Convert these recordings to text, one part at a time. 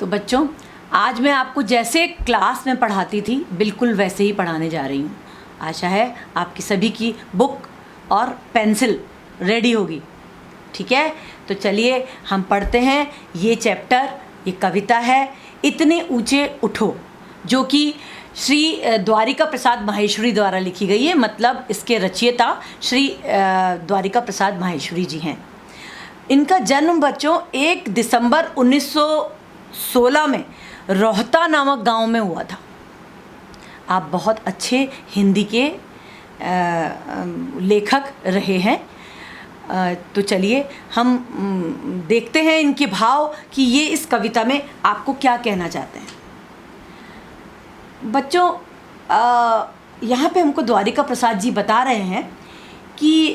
तो बच्चों, आज मैं आपको जैसे क्लास में पढ़ाती थी बिल्कुल वैसे ही पढ़ाने जा रही हूँ। आशा है आपकी सभी की बुक और पेंसिल रेडी होगी। ठीक है, तो चलिए हम पढ़ते हैं ये चैप्टर। ये कविता है इतने ऊंचे उठो, जो कि श्री द्वारिका प्रसाद माहेश्वरी द्वारा लिखी गई है। मतलब इसके रचयिता श्री द्वारिका प्रसाद माहेश्वरी जी हैं। इनका जन्म बच्चों 1 दिसंबर 1916 में रोहता नामक गांव में हुआ था। आप बहुत अच्छे हिंदी के लेखक रहे हैं। तो चलिए हम देखते हैं इनके भाव कि ये इस कविता में आपको क्या कहना चाहते हैं। बच्चों, यहाँ पे हमको द्वारिका प्रसाद जी बता रहे हैं कि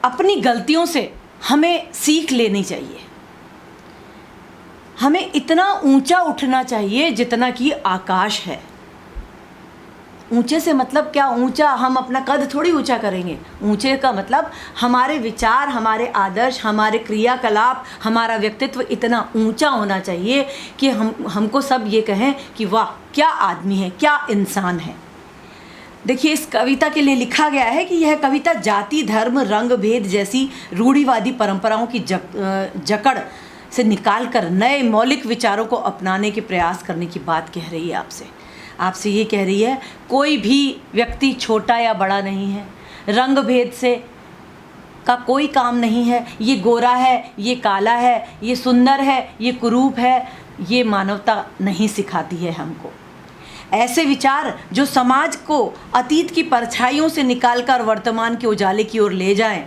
अपनी गलतियों से हमें सीख लेनी चाहिए। हमें इतना ऊंचा उठना चाहिए जितना कि आकाश है। ऊंचे से मतलब क्या? ऊंचा हम अपना कद थोड़ी ऊंचा करेंगे। ऊंचे का मतलब हमारे विचार, हमारे आदर्श, हमारे क्रियाकलाप, हमारा व्यक्तित्व इतना ऊंचा होना चाहिए कि हमको सब ये कहें कि वाह क्या आदमी है, क्या इंसान है। देखिए, इस कविता के लिए लिखा गया है कि यह कविता जाति, धर्म, रंग भेद जैसी रूढ़िवादी परंपराओं की जकड़ से निकालकर नए मौलिक विचारों को अपनाने के प्रयास करने की बात कह रही है। आपसे ये कह रही है कोई भी व्यक्ति छोटा या बड़ा नहीं है, रंग भेद से का कोई काम नहीं है। ये गोरा है, ये काला है, ये सुंदर है, ये कुरूप है, ये मानवता नहीं सिखाती है हमको। ऐसे विचार जो समाज को अतीत की परछाइयों से निकालकर वर्तमान के उजाले की ओर ले जाएं,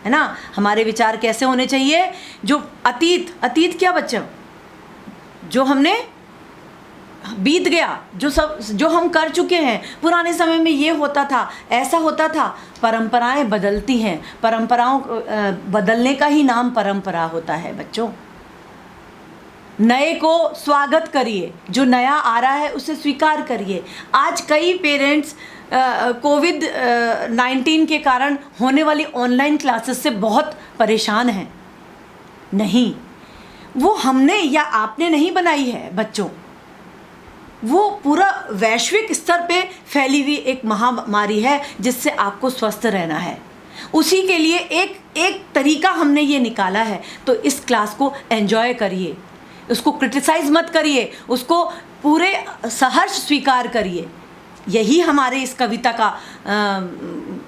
है ना। हमारे विचार कैसे होने चाहिए? जो अतीत क्या बच्चों? जो हमने बीत गया, जो हम कर चुके हैं। पुराने समय में ये होता था, ऐसा होता था। परंपराएं बदलती हैं। परंपराओं बदलने का ही नाम परंपरा होता है बच्चों। नए को स्वागत करिए, जो नया आ रहा है उसे स्वीकार करिए। आज कई पेरेंट्स कोविड-19 के कारण होने वाली ऑनलाइन क्लासेस से बहुत परेशान हैं। नहीं, वो हमने या आपने नहीं बनाई है बच्चों। वो पूरा वैश्विक स्तर पे फैली हुई एक महामारी है जिससे आपको स्वस्थ रहना है। उसी के लिए एक तरीका हमने ये निकाला है। तो इस क्लास को एंजॉय करिए, उसको क्रिटिसाइज मत करिए, उसको पूरे सहर्ष स्वीकार करिए। यही हमारे इस कविता का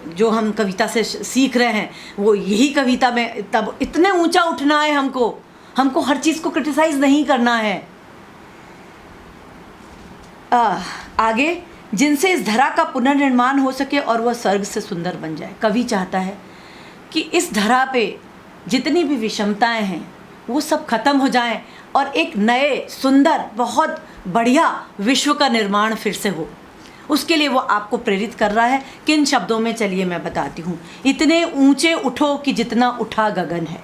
जो हम कविता से सीख रहे हैं, वो यही कविता में तब इतने ऊंचा उठना है। हमको हर चीज़ को क्रिटिसाइज नहीं करना है। आगे, जिनसे इस धरा का पुनर्निर्माण हो सके और वह स्वर्ग से सुंदर बन जाए। कवि चाहता है कि इस धरा पे जितनी भी विषमताएं हैं वो सब खत्म हो जाएं और एक नए सुंदर बहुत बढ़िया विश्व का निर्माण फिर से हो। उसके लिए वो आपको प्रेरित कर रहा है। किन शब्दों में? चलिए मैं बताती हूँ। इतने ऊंचे उठो कि जितना उठा गगन है।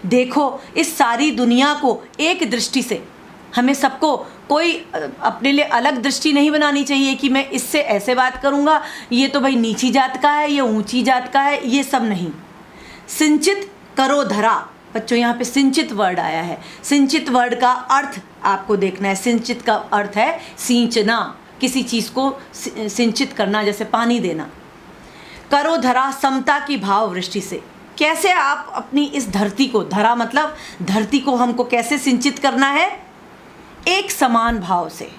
देखो इस सारी दुनिया को एक दृष्टि से। हमें सबको कोई अपने लिए अलग दृष्टि नहीं बनानी चाहिए कि मैं इससे ऐसे बात करूँगा, ये तो भाई नीची जात का है, ये ऊंची जात का है, ये सब नहीं। सिंचित करो धरा। बच्चों, यहाँ पे सिंचित वर्ड आया है। सिंचित वर्ड का अर्थ आपको देखना है। सिंचित का अर्थ है सींचना, किसी चीज़ को सिंचित करना, जैसे पानी देना। करो धरा समता की भाव वृष्टि से। कैसे आप अपनी इस धरती को, धरा मतलब धरती को हमको कैसे सिंचित करना है? एक समान भाव से,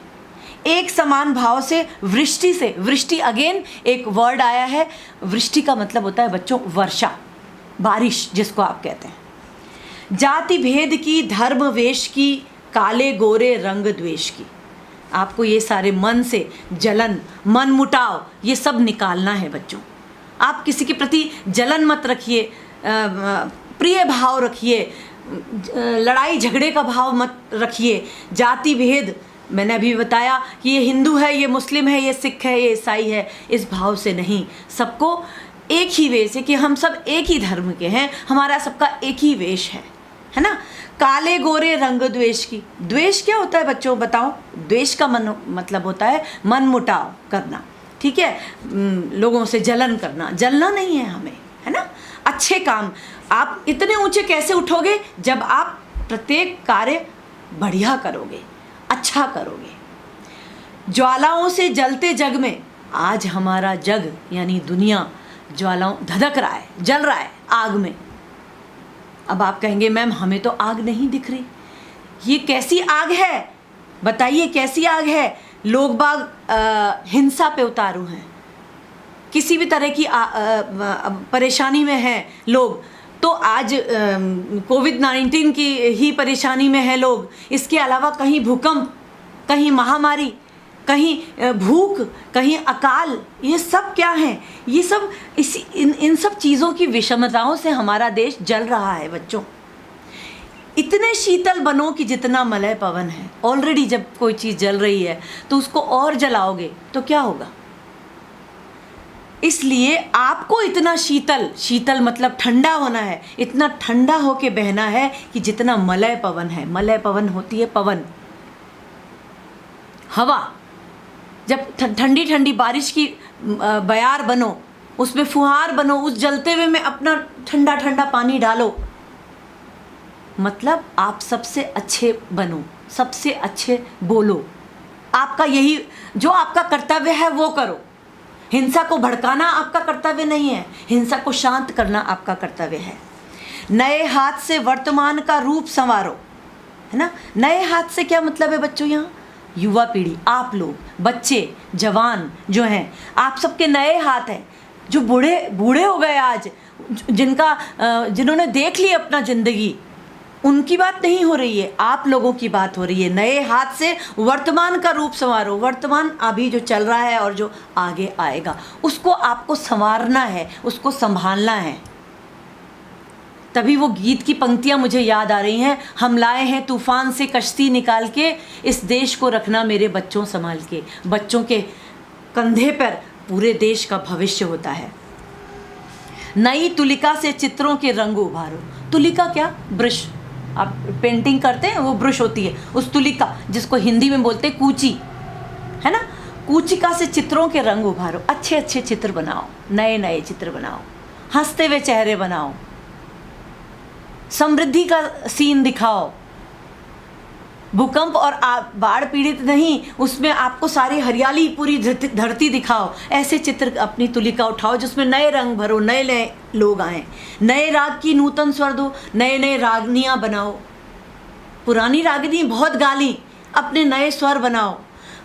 एक समान भाव से, वृष्टि से। वृष्टि अगेन एक वर्ड आया है। वृष्टि का मतलब होता है बच्चों वर्षा, बारिश जिसको आप कहते हैं। जाति भेद की, धर्म वेश की, काले गोरे रंग द्वेष की। आपको ये सारे मन से जलन, मन मुटाव, ये सब निकालना है बच्चों। आप किसी के प्रति जलन मत रखिए, प्रिय भाव रखिए, लड़ाई झगड़े का भाव मत रखिए। जाति भेद, मैंने अभी बताया कि ये हिंदू है, ये मुस्लिम है, ये सिख है, ये ईसाई है, इस भाव से नहीं। सबको एक ही वेश है कि हम सब एक ही धर्म के हैं, हमारा सबका एक ही वेश है ना। काले गोरे रंग द्वेष की। द्वेष क्या होता है बच्चों बताओ? द्वेष का मतलब होता है मन मुटाव करना। ठीक है, लोगों से जलन करना। जलना नहीं है हमें, है ना। अच्छे काम। आप इतने ऊंचे कैसे उठोगे? जब आप प्रत्येक कार्य बढ़िया करोगे। अच्छा करोगे। ज्वालाओं से जलते जग में आज हमारा जग यानी दुनिया ज्वालाओं धधक रहा है, जल रहा है आग में। अब आप कहेंगे मैम हमें तो आग नहीं दिख रही, ये कैसी आग है बताइए, कैसी आग है? लोग बाग हिंसा पे उतारू हैं, किसी भी तरह की परेशानी में हैं लोग, तो आज कोविड-19 की ही परेशानी में है लोग। इसके अलावा कहीं भूकंप, कहीं महामारी, कहीं भूख, कहीं अकाल, ये सब क्या है? ये सब इन सब चीज़ों की विषमताओं से हमारा देश जल रहा है बच्चों। इतने शीतल बनो कि जितना मलय पवन है। ऑलरेडी जब कोई चीज़ जल रही है तो उसको और जलाओगे तो क्या होगा? इसलिए आपको इतना शीतल मतलब ठंडा होना है, इतना ठंडा होके बहना है कि जितना मलय पवन है। मलय पवन होती है पवन, हवा। जब ठंडी ठंडी बारिश की बयार बनो, उसमें फुहार बनो, उस जलते हुए में अपना ठंडा ठंडा पानी डालो। मतलब आप सबसे अच्छे बनो, सबसे अच्छे बोलो। आपका यही जो आपका कर्तव्य है वो करो। हिंसा को भड़काना आपका कर्तव्य नहीं है, हिंसा को शांत करना आपका कर्तव्य है। नए हाथ से वर्तमान का रूप संवारो, है ना। नए हाथ से क्या मतलब है बच्चों? यहाँ युवा पीढ़ी, आप लोग, बच्चे, जवान जो हैं, आप सबके नए हाथ हैं। जो बूढ़े हो गए आज, जिन्होंने देख ली अपना ज़िंदगी, उनकी बात नहीं हो रही है, आप लोगों की बात हो रही है। नए हाथ से वर्तमान का रूप संवारो। वर्तमान अभी जो चल रहा है और जो आगे आएगा उसको आपको संवारना है, उसको संभालना है। तभी वो गीत की पंक्तियाँ मुझे याद आ रही हैं, हम लाए हैं तूफान से कश्ती निकाल के, इस देश को रखना मेरे बच्चों संभाल के। बच्चों के कंधे पर पूरे देश का भविष्य होता है। नई तुलिका से चित्रों के रंग उभारो। तुलिका क्या? ब्रश। आप पेंटिंग करते हैं, वो ब्रश होती है। उस तुलिका, जिसको हिंदी में बोलते हैं कूची, है ना। कूचिका से चित्रों के रंग उभारो। अच्छे अच्छे चित्र बनाओ, नए नए चित्र बनाओ, हंसते हुए चेहरे बनाओ, समृद्धि का सीन दिखाओ। भूकंप और बाढ़ पीड़ित नहीं, उसमें आपको सारी हरियाली, पूरी धरती दिखाओ। ऐसे चित्र अपनी तुलिका उठाओ जिसमें नए रंग भरो, नए नए लोग आएँ। नए राग की नूतन स्वर दो, नए नए रागनियाँ बनाओ। पुरानी रागनी बहुत गाली, अपने नए स्वर बनाओ।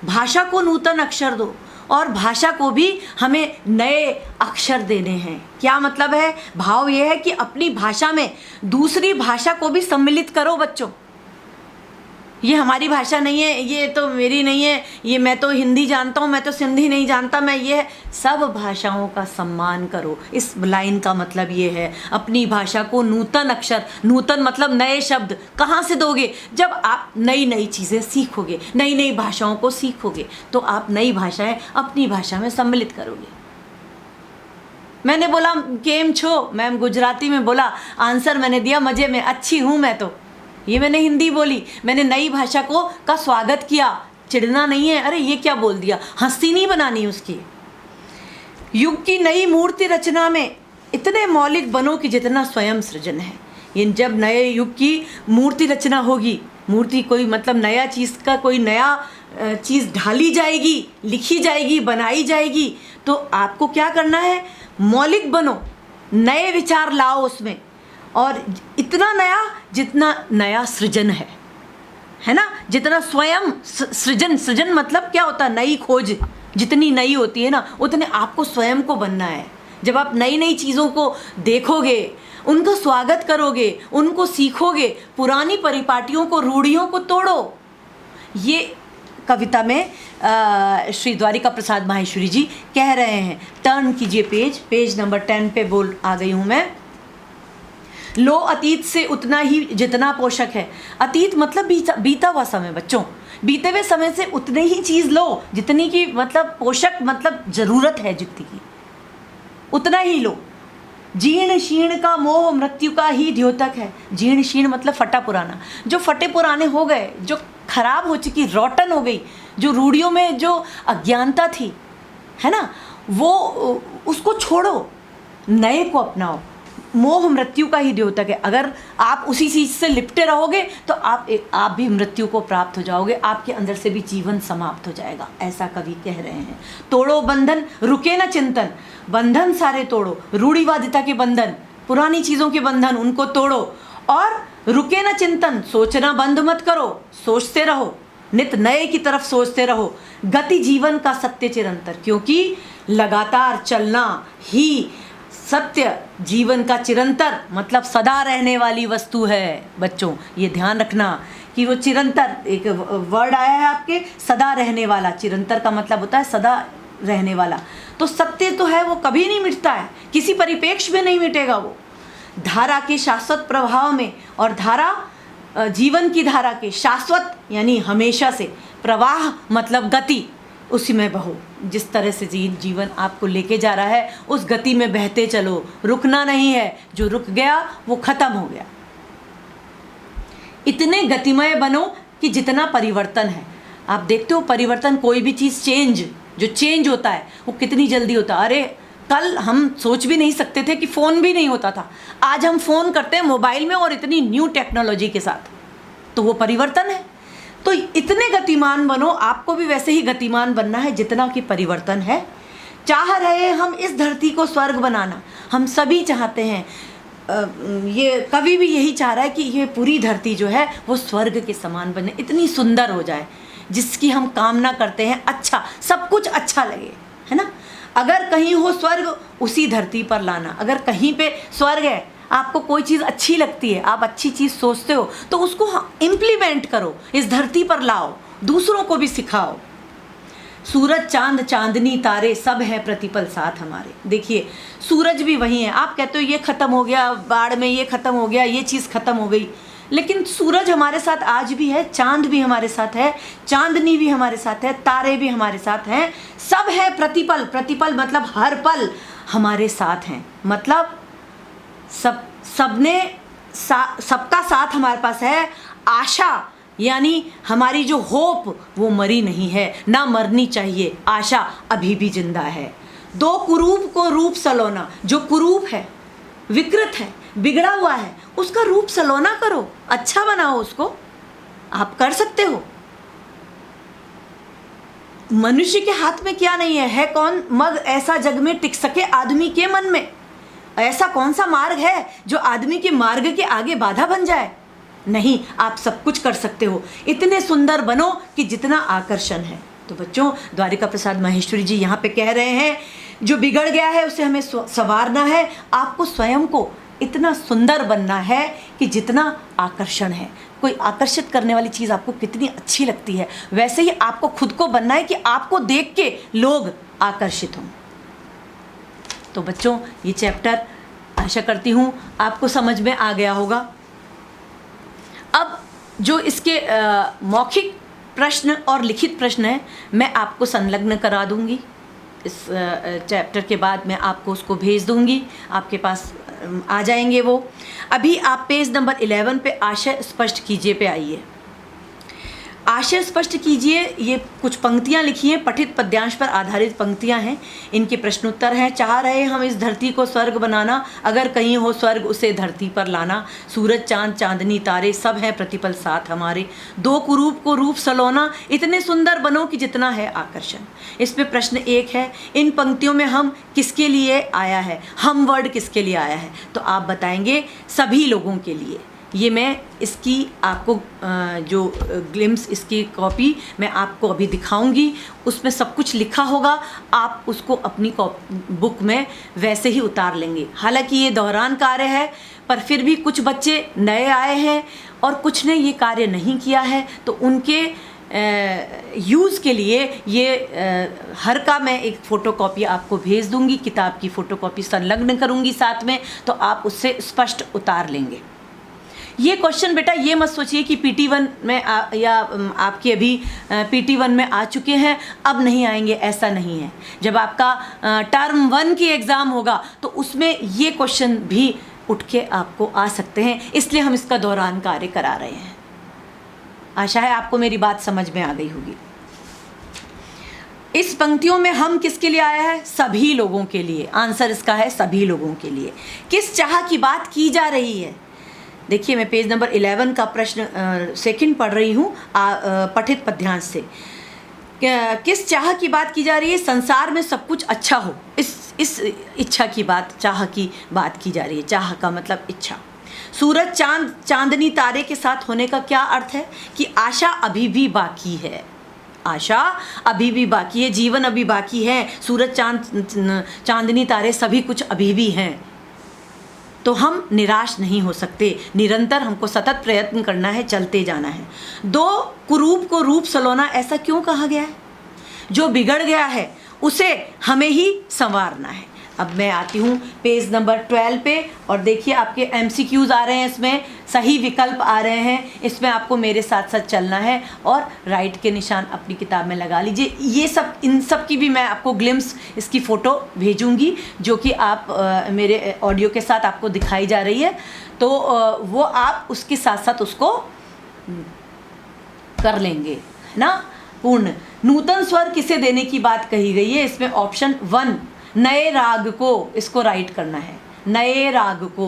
भाषा को नूतन अक्षर दो, और भाषा को भी हमें नए अक्षर देने हैं। क्या मतलब है? भाव ये है कि अपनी भाषा में दूसरी भाषा को भी सम्मिलित करो बच्चों। ये हमारी भाषा नहीं है, ये तो मेरी नहीं है, ये मैं तो हिंदी जानता हूँ, मैं तो सिंधी नहीं जानता, मैं ये। सब भाषाओं का सम्मान करो। इस लाइन का मतलब ये है, अपनी भाषा को नूतन अक्षर, नूतन मतलब नए शब्द कहाँ से दोगे? जब आप नई नई चीज़ें सीखोगे, नई नई भाषाओं को सीखोगे, तो आप नई भाषाएं अपनी भाषा में सम्मिलित करोगे। मैंने बोला केम छो, मैम गुजराती में बोला, आंसर मैंने दिया मज़े में, अच्छी हूँ मैं तो। ये मैंने हिंदी बोली, मैंने नई भाषा का स्वागत किया। चिढ़ना नहीं है, अरे ये क्या बोल दिया, हंसी नहीं बनानी उसकी। युग की नई मूर्ति रचना में इतने मौलिक बनो कि जितना स्वयं सृजन है। ये जब नए युग की मूर्ति रचना होगी, मूर्ति कोई मतलब नया चीज़ का कोई नया चीज़ ढाली जाएगी, लिखी जाएगी, बनाई जाएगी, तो आपको क्या करना है? मौलिक बनो, नए विचार लाओ उसमें, और इतना नया जितना नया सृजन है ना। जितना स्वयं सृजन मतलब क्या होता है? नई खोज जितनी नई होती है ना, उतने आपको स्वयं को बनना है। जब आप नई नई चीज़ों को देखोगे, उनका स्वागत करोगे, उनको सीखोगे, पुरानी परिपाटियों को, रूढ़ियों को तोड़ो। ये कविता में श्री द्वारिका प्रसाद माहेश्वरी जी कह रहे हैं। टर्न कीजिए पेज नंबर 10 पे आ गई हूँ मैं। लो अतीत से उतना ही जितना पोषक है। अतीत मतलब बीता हुआ समय बच्चों, बीते हुए समय से उतने ही चीज़ लो जितनी की मतलब पोषक मतलब ज़रूरत है, जितनी की उतना ही लो। जीर्ण शीर्ण का मोह मृत्यु का ही द्योतक है। जीर्ण शीर्ण मतलब फटा पुराना, जो फटे पुराने हो गए, जो खराब हो चुकी, रोटन हो गई, जो रूढ़ियों में जो अज्ञानता थी, है ना, वो उसको छोड़ो, नए को अपनाओ। मोह मृत्यु का ही द्योतक है। अगर आप उसी चीज़ से लिपटे रहोगे तो आप भी मृत्यु को प्राप्त हो जाओगे, आपके अंदर से भी जीवन समाप्त हो जाएगा, ऐसा कवि कह रहे हैं। तोड़ो बंधन रुके न चिंतन, बंधन सारे तोड़ो, रूढ़िवादिता के बंधन, पुरानी चीज़ों के बंधन, उनको तोड़ो। और रुके न चिंतन, सोचना बंद मत करो, सोचते रहो, नित नए की तरफ सोचते रहो। गति जीवन का सत्य चिरंतर, क्योंकि लगातार चलना ही सत्य जीवन का चिरंतर मतलब सदा रहने वाली वस्तु है। बच्चों ये ध्यान रखना कि वो चिरंतर, एक वर्ड आया है आपके, सदा रहने वाला। चिरंतर का मतलब होता है सदा रहने वाला। तो सत्य तो है वो कभी नहीं मिटता है, किसी परिपेक्ष में नहीं मिटेगा वो। धारा के शाश्वत प्रभाव में, और धारा जीवन की धारा के शाश्वत यानी हमेशा से, प्रवाह मतलब गति, उसी में बहो। जिस तरह से जीवन आपको लेके जा रहा है उस गति में बहते चलो, रुकना नहीं है। जो रुक गया वो खत्म हो गया। इतने गतिमय बनो कि जितना परिवर्तन है, आप देखते हो परिवर्तन, कोई भी चीज़ जो चेंज होता है वो कितनी जल्दी होता है। अरे कल हम सोच भी नहीं सकते थे कि फ़ोन भी नहीं होता था, आज हम फ़ोन करते हैं मोबाइल में और इतनी न्यू टेक्नोलॉजी के साथ, तो वो परिवर्तन है। तो इतने गतिमान बनो, आपको भी वैसे ही गतिमान बनना है जितना कि परिवर्तन है। चाह रहे हम इस धरती को स्वर्ग बनाना, हम सभी चाहते हैं। ये कवि भी यही चाह रहा है कि ये पूरी धरती जो है वो स्वर्ग के समान बने, इतनी सुंदर हो जाए जिसकी हम कामना करते हैं। अच्छा, सब कुछ अच्छा लगे, है ना। अगर कहीं हो स्वर्ग, उसी धरती पर लाना। अगर कहीं पे स्वर्ग है, आपको कोई चीज़ अच्छी लगती है, आप अच्छी चीज़ सोचते हो, तो उसको इम्प्लीमेंट करो, इस धरती पर लाओ, दूसरों को भी सिखाओ। सूरज चांद चांदनी तारे सब है प्रतिपल साथ हमारे। देखिए सूरज भी वही है। आप कहते हो ये ख़त्म हो गया, बाढ़ में ये ख़त्म हो गया, ये चीज़ ख़त्म हो गई, लेकिन सूरज हमारे साथ आज भी है, चांद भी हमारे साथ है, चांदनी भी हमारे साथ है, तारे भी हमारे साथ हैं, सब है प्रतिपल। प्रतिपल मतलब हर पल हमारे साथ हैं, मतलब सबका साथ हमारे पास है। आशा यानी हमारी जो होप वो मरी नहीं है, ना मरनी चाहिए, आशा अभी भी जिंदा है। दो कुरूप को रूप सलोना, जो कुरूप है, विकृत है, बिगड़ा हुआ है, उसका रूप सलोना करो, अच्छा बनाओ उसको, आप कर सकते हो। मनुष्य के हाथ में क्या नहीं है कौन मग ऐसा जग में टिक सके आदमी के मन में। ऐसा कौन सा मार्ग है जो आदमी के मार्ग के आगे बाधा बन जाए? नहीं, आप सब कुछ कर सकते हो। इतने सुंदर बनो कि जितना आकर्षण है। तो बच्चों, द्वारिका प्रसाद माहेश्वरी जी यहाँ पे कह रहे हैं, जो बिगड़ गया है उसे हमें संवारना है। आपको स्वयं को इतना सुंदर बनना है कि जितना आकर्षण है, कोई आकर्षित करने वाली चीज़ आपको कितनी अच्छी लगती है, वैसे ही आपको खुद को बनना है कि आपको देख के लोग आकर्षित हों। तो बच्चों, ये चैप्टर आशा करती हूँ आपको समझ में आ गया होगा। अब जो इसके मौखिक प्रश्न और लिखित प्रश्न है, मैं आपको संलग्न करा दूंगी। इस चैप्टर के बाद मैं आपको उसको भेज दूंगी, आपके पास आ जाएंगे वो। अभी आप पेज नंबर 11 पे आशय स्पष्ट कीजिए पे आइए। आशय स्पष्ट कीजिए, ये कुछ पंक्तियाँ लिखी हैं, पठित पद्यांश पर आधारित पंक्तियाँ हैं, इनके प्रश्नोत्तर हैं। चाह रहे हम इस धरती को स्वर्ग बनाना, अगर कहीं हो स्वर्ग उसे धरती पर लाना। सूरज चांद चांदनी तारे सब हैं प्रतिपल साथ हमारे। दो कुरूप को रूप सलोना, इतने सुंदर बनो कि जितना है आकर्षण। इस पे प्रश्न 1 है, इन पंक्तियों में हम किसके लिए आया है, हम वर्ड किसके लिए आया है? तो आप बताएंगे सभी लोगों के लिए। ये मैं इसकी आपको जो ग्लिम्स, इसकी कॉपी मैं आपको अभी दिखाऊंगी, उसमें सब कुछ लिखा होगा, आप उसको अपनी बुक में वैसे ही उतार लेंगे। हालांकि ये दोहरान कार्य है, पर फिर भी कुछ बच्चे नए आए हैं और कुछ ने ये कार्य नहीं किया है, तो उनके यूज़ के लिए ये हर का मैं एक फ़ोटोकॉपी आपको भेज दूंगी, किताब की फ़ोटोकॉपी संलग्न करूंगी साथ में, तो आप उससे स्पष्ट उतार लेंगे। ये क्वेश्चन बेटा ये मत सोचिए कि PT1 में या आपके अभी PT1 में आ चुके हैं, अब नहीं आएंगे, ऐसा नहीं है। जब आपका टर्म 1 की एग्ज़ाम होगा तो उसमें ये क्वेश्चन भी उठ के आपको आ सकते हैं, इसलिए हम इसका दोहरान कार्य करा रहे हैं। आशा है आपको मेरी बात समझ में आ गई होगी। इस पंक्तियों में हम किसके लिए आया है? सभी लोगों के लिए। आंसर इसका है सभी लोगों के लिए। किस चाह की बात की जा रही है? देखिए, मैं पेज नंबर 11 का प्रश्न सेकंड पढ़ रही हूँ पठित पद्यांश से। किस चाह की बात की जा रही है? संसार में सब कुछ अच्छा हो, इस इच्छा की बात, चाह की बात की जा रही है। चाह का मतलब इच्छा। सूरज चांद चांदनी तारे के साथ होने का क्या अर्थ है? कि आशा अभी भी बाकी है, आशा अभी भी बाकी है, जीवन अभी बाकी है, सूरज चांदनी तारे सभी कुछ अभी भी हैं। तो हम निराश नहीं हो सकते, निरंतर हमको सतत प्रयत्न करना है, चलते जाना है। दो कुरूप को रूप सलोना ऐसा क्यों कहा गया है? जो बिगड़ गया है उसे हमें ही संवारना है। अब मैं आती हूँ पेज नंबर 12 पे, और देखिए आपके MCQs आ रहे हैं, इसमें सही विकल्प आ रहे हैं, इसमें आपको मेरे साथ साथ चलना है और राइट के निशान अपनी किताब में लगा लीजिए। ये सब, इन सब की भी मैं आपको ग्लिम्स, इसकी फ़ोटो भेजूँगी, जो कि आप मेरे ऑडियो के साथ आपको दिखाई जा रही है, तो वो आप उसके साथ साथ उसको कर लेंगे, है ना। पूर्ण नूतन स्वर किसे देने की बात कही गई है? इसमें ऑप्शन 1 नए राग को, इसको राइट करना है, नए राग को,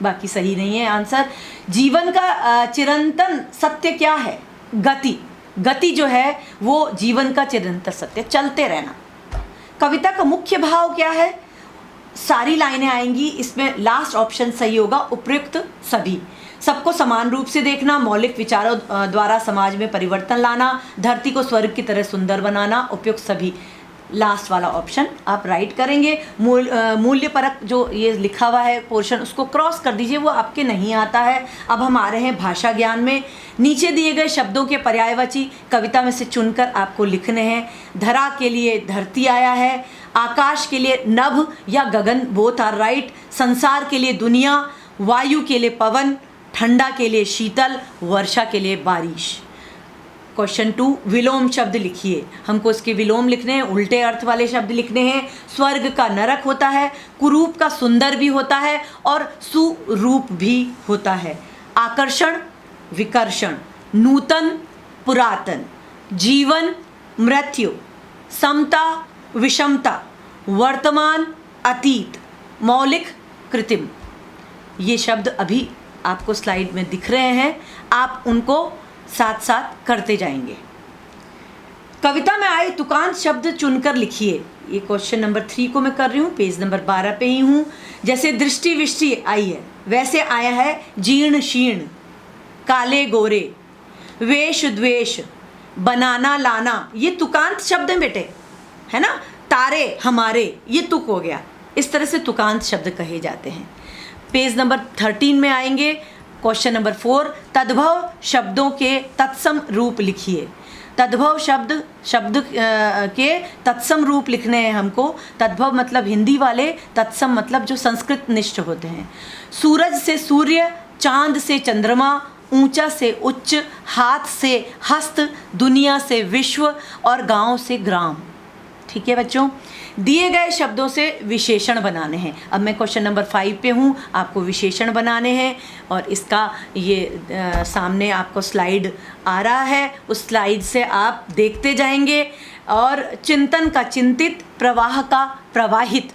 बाकी सही नहीं है आंसर। जीवन का चिरंतन सत्य क्या है? गति। गति जो है वो जीवन का चिरंतन सत्य, चलते रहना। कविता का मुख्य भाव क्या है? सारी लाइनें आएंगी, इसमें लास्ट ऑप्शन सही होगा, उपयुक्त सभी। सबको समान रूप से देखना, मौलिक विचारों द्वारा समाज में परिवर्तन लाना, धरती को स्वर्ग की तरह सुंदर बनाना, उपयुक्त सभी। लास्ट वाला ऑप्शन आप राइट करेंगे। मूल्य परक जो ये लिखा हुआ है पोर्शन, उसको क्रॉस कर दीजिए, वो आपके नहीं आता है। अब हम आ रहे हैं भाषा ज्ञान में। नीचे दिए गए शब्दों के पर्यायवाची कविता में से चुनकर आपको लिखने हैं। धरा के लिए धरती आया है, आकाश के लिए नभ या गगन, बोथ आर राइट। संसार के लिए दुनिया, वायु के लिए पवन, ठंडा के लिए शीतल, वर्षा के लिए बारिश। क्वेश्चन 2, विलोम शब्द लिखिए। हमको इसके विलोम लिखने हैं, उल्टे अर्थ वाले शब्द लिखने हैं। स्वर्ग का नरक होता है, कुरूप का सुंदर भी होता है और सुरूप भी होता है। आकर्षण, विकर्षण, नूतन, पुरातन, जीवन, मृत्यु, समता, विषमता, वर्तमान, अतीत, मौलिक, कृत्रिम। ये शब्द अभी आपको स्लाइड में दिख रहे हैं, आप उनको साथ साथ करते जाएंगे। कविता में आए तुकांत शब्द चुनकर लिखिए। ये क्वेश्चन नंबर 3 को मैं कर रही हूँ, पेज नंबर 12 पे ही हूँ। जैसे दृष्टि विष्टि आई है, वैसे आया है जीर्ण शीर्ण, काले गोरे, वेश द्वेष, बनाना लाना। ये तुकांत शब्द हैं बेटे, है ना। तारे हमारे, ये तुक हो गया। इस तरह से तुकांत शब्द कहे जाते हैं। पेज नंबर 13 में आएंगे। क्वेश्चन नंबर 4, तद्भव शब्दों के तत्सम रूप लिखिए। तद्भव शब्द के तत्सम रूप लिखने हैं हमको। तद्भव मतलब हिंदी वाले, तत्सम मतलब जो संस्कृत निष्ठ होते हैं। सूरज से सूर्य, चांद से चंद्रमा, ऊंचा से उच्च, हाथ से हस्त, दुनिया से विश्व और गांव से ग्राम। ठीक है बच्चों, दिए गए शब्दों से विशेषण बनाने हैं। अब मैं क्वेश्चन नंबर 5 पे हूँ, आपको विशेषण बनाने हैं और इसका ये सामने आपको स्लाइड आ रहा है, उस स्लाइड से आप देखते जाएंगे। और चिंतन का चिंतित, प्रवाह का प्रवाहित,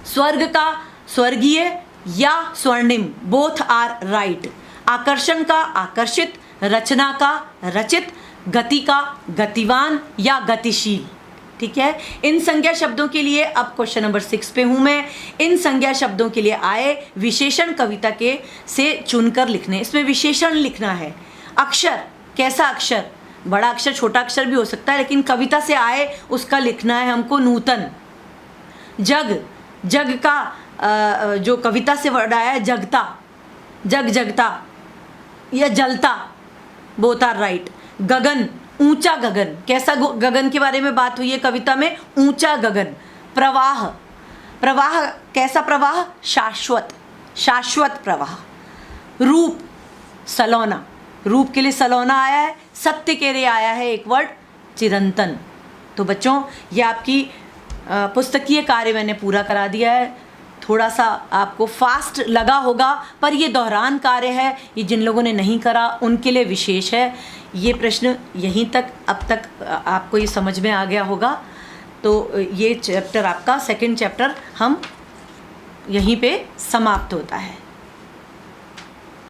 स्वर्ग का स्वर्गीय या स्वर्णिम, बोथ आर राइट। आकर्षण का आकर्षित, रचना का रचित, गति का गतिवान या गतिशील। ठीक है, इन संज्ञा शब्दों के लिए अब क्वेश्चन नंबर 6 पे हूँ मैं। इन संज्ञा शब्दों के लिए आए विशेषण कविता के से चुनकर लिखने। इसमें विशेषण लिखना है। अक्षर, कैसा अक्षर? बड़ा अक्षर, छोटा अक्षर भी हो सकता है, लेकिन कविता से आए उसका लिखना है हमको नूतन। जग, जग का जो कविता से वर्ड आया है जगता, जग जगता या जलता, बोथ आर राइट। गगन, ऊंचा गगन, कैसा गगन के बारे में बात हुई है कविता में? ऊंचा गगन। प्रवाह, प्रवाह कैसा प्रवाह? शाश्वत, शाश्वत प्रवाह। रूप, सलोना, रूप के लिए सलोना आया है। सत्य के लिए आया है एक वर्ड चिरंतन। तो बच्चों, ये आपकी पुस्तकीय कार्य मैंने पूरा करा दिया है। थोड़ा सा आपको फास्ट लगा होगा, पर ये दोहरान कार्य है, ये जिन लोगों ने नहीं करा उनके लिए विशेष है। ये प्रश्न यहीं तक, अब तक आपको ये समझ में आ गया होगा। तो ये चैप्टर आपका सेकंड चैप्टर हम यहीं पे समाप्त होता है।